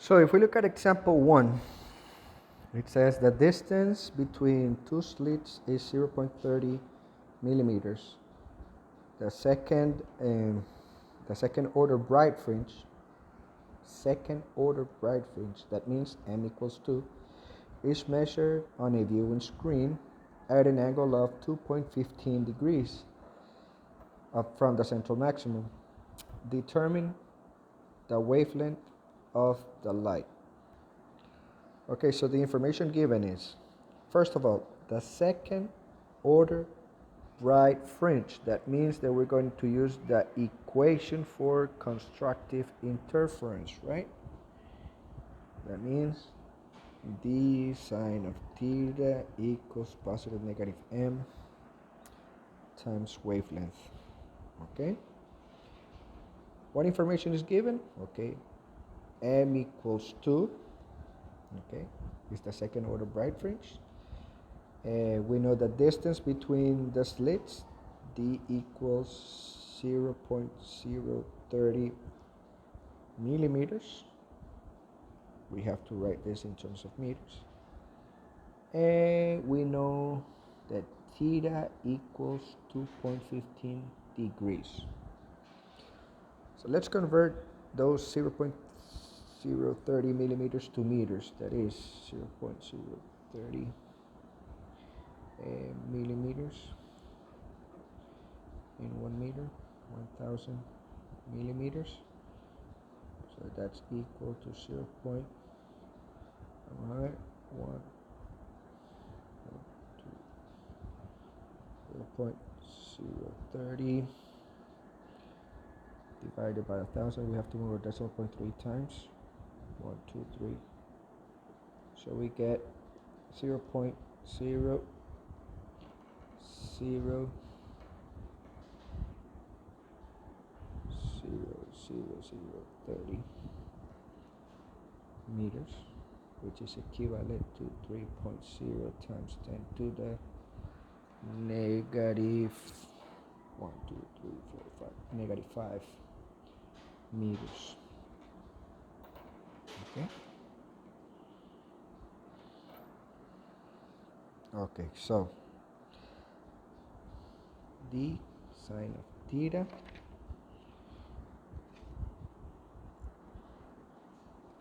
So if we look at example 1, it says the distance between two slits is 0.30 millimeters. The second order bright fringe, that means m equals 2, is measured on a viewing screen at an angle of 2.15 degrees up from the central maximum. Determine the wavelength of the light. Okay, so the information given is, first of all, the second order bright fringe. That means that we're going to use the equation for constructive interference, right? That means d sine of theta equals positive negative m times wavelength. Okay? What information is given? Okay, m equals 2. Okay, it's the second order bright fringe. We know the distance between the slits, d equals 0.030 millimeters. We have to write this in terms of meters. And we know that theta equals 2.15 degrees. So let's convert those 0.030 millimeters to meters. That is 0.030 millimeters in 1 meter, 1000 millimeters. So that's equal to 0.030 divided by 1000. We have to move our decimal point 3 times. 1, 2, 3. So we get 0.00030 meters, which is equivalent to 3.0 times 10 to the negative 1, 2, 3, 4, 5, negative 5 meters. Okay. Okay, so d sine of theta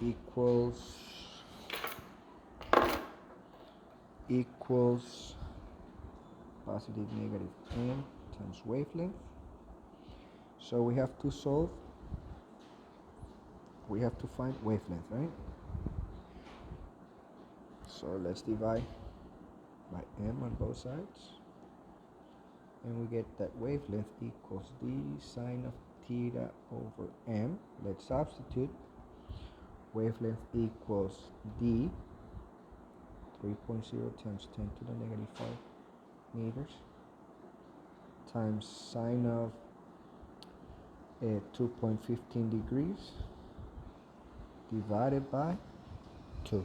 equals positive negative m times wavelength. So we have to solve. We have to find wavelength, right? So let's divide by m on both sides. And we get that wavelength equals d sine of theta over m. Let's substitute. Wavelength equals d 3.0 times 10 to the negative 5 meters times sine of 2.15 degrees divided by 2.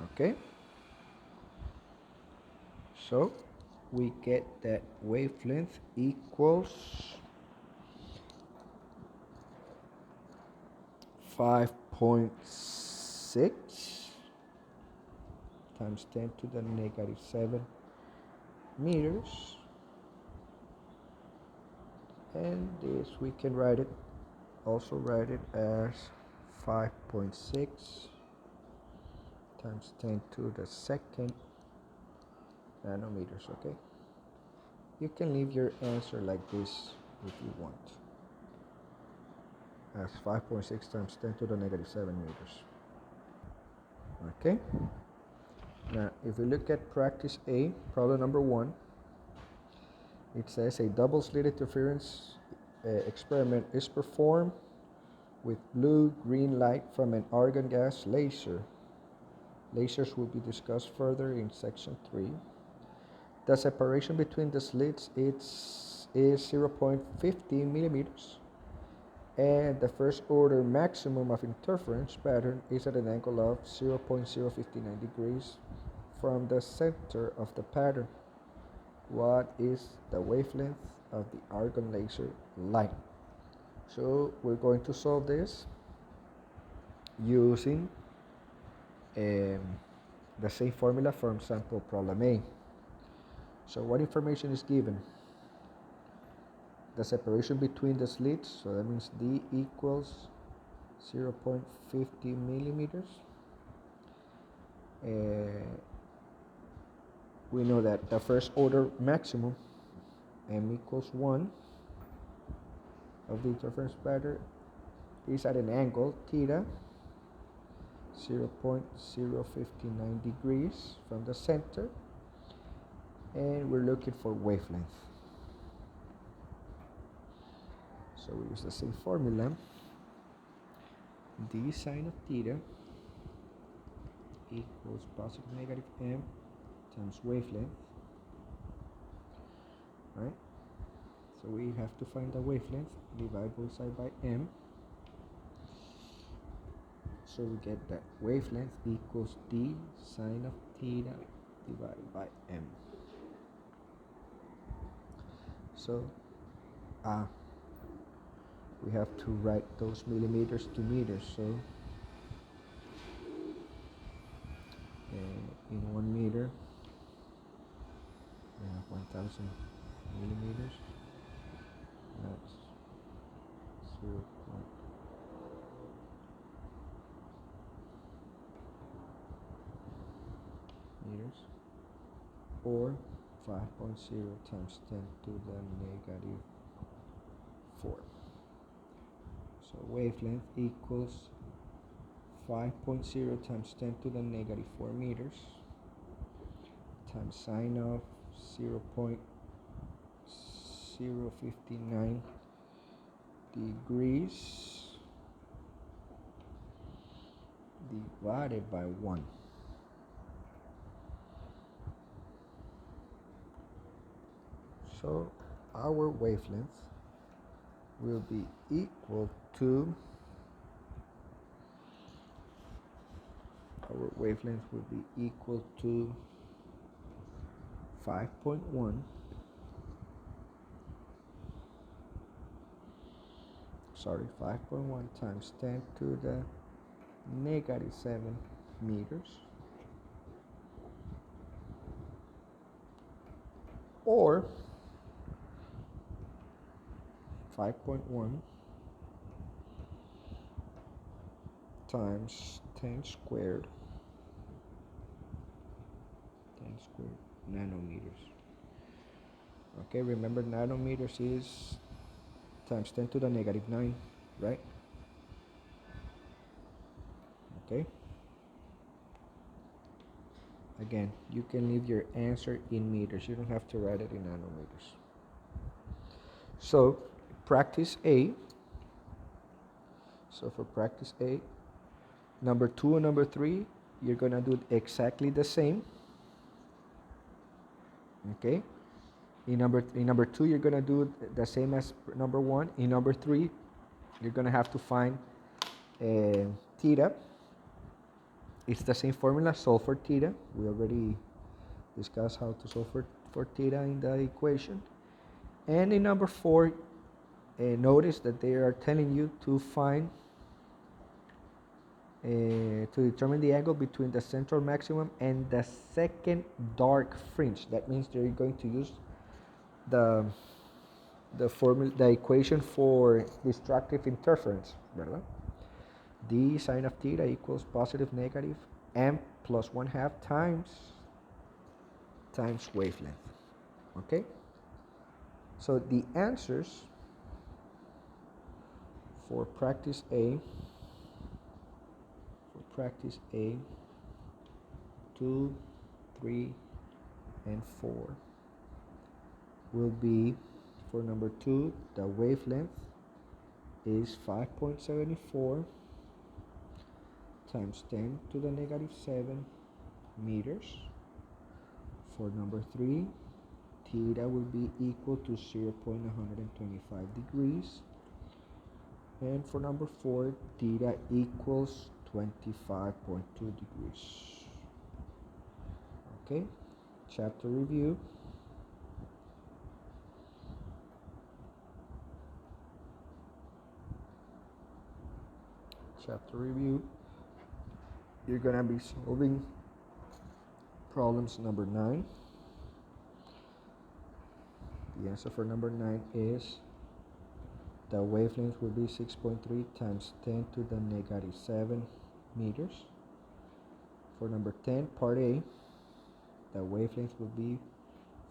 Okay, so we get that wavelength equals 5.6 times 10 to the negative 7 meters. And this we can write it as 5.6 times 10 to the second nanometers. Okay, you can leave your answer like this if you want, as 5.6 times 10 to the negative 7 meters. Okay, now if we look at practice A, problem number 1, it says a double slit interference experiment is performed with blue-green light from an argon gas laser. Lasers will be discussed further in section 3. The separation between the slits is 0.15 millimeters, and the first order maximum of interference pattern is at an angle of 0.059 degrees from the center of the pattern. What is the wavelength of the argon laser light? So we're going to solve this. using um, the same formula from sample problem A. So what information is given? The separation between the slits, so that means D equals 0.50 millimeters. We know that the first order maximum, m equals 1, of the interference pattern is at an angle theta 0.059 degrees from the center, and we're looking for wavelength. So we use the same formula. D sine of theta equals positive negative m times wavelength, right? So we have to find the wavelength, divide both sides by m. So we get that wavelength equals D sine of theta divided by m. So we have to write those millimeters to meters. So in 1 meter, we have 1000 millimeters. That's 0. meters, or 5.0 times 10 to the negative 4. So wavelength equals 5.0 times 10 to the negative 4 meters times sine of 0.059 degrees divided by 1. So our wavelength will be equal to 5.1 times 10 to the negative 7 meters, or 5.1 times 10 squared nanometers. Okay, remember nanometers is times 10 to the negative 9, right? Okay. Again, you can leave your answer in meters. You don't have to write it in nanometers. So, practice A. So for practice A, number 2 and number 3, you're going to do exactly the same. Okay? In number 2, you're going to do the same as number 1. In number 3, you're going to have to find theta. It's the same formula, solve for theta. We already discussed how to solve for theta in the equation. And in number 4, notice that they are telling you to find, to determine the angle between the central maximum and the second dark fringe. That means they're going to use the equation for destructive interference, ¿verdad? D sine of theta equals positive negative m plus 1/2 times wavelength. Okay? So the answers for practice A 2, 3, and 4 will be, for number 2, the wavelength is 5.74 times 10 to the negative 7 meters. For number 3, theta will be equal to 0.125 degrees. And for number 4, theta equals 25.2 degrees. Okay, chapter review. you're gonna be solving problems number 9. The answer for number 9 is the wavelength will be 6.3 times 10 to the negative 7 meters. For number 10, part A, the wavelength will be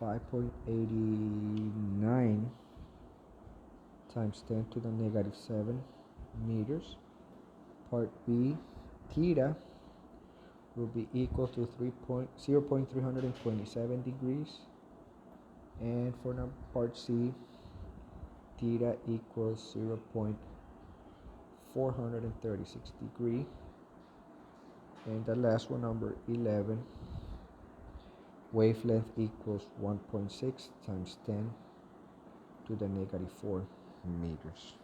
5.89 times 10 to the negative 7 meters. Part B, theta will be equal to 0.327 degrees. And for part C, theta equals 0.436 degree. And the last one, number 11, wavelength equals 1.6 times 10 to the negative 4 meters.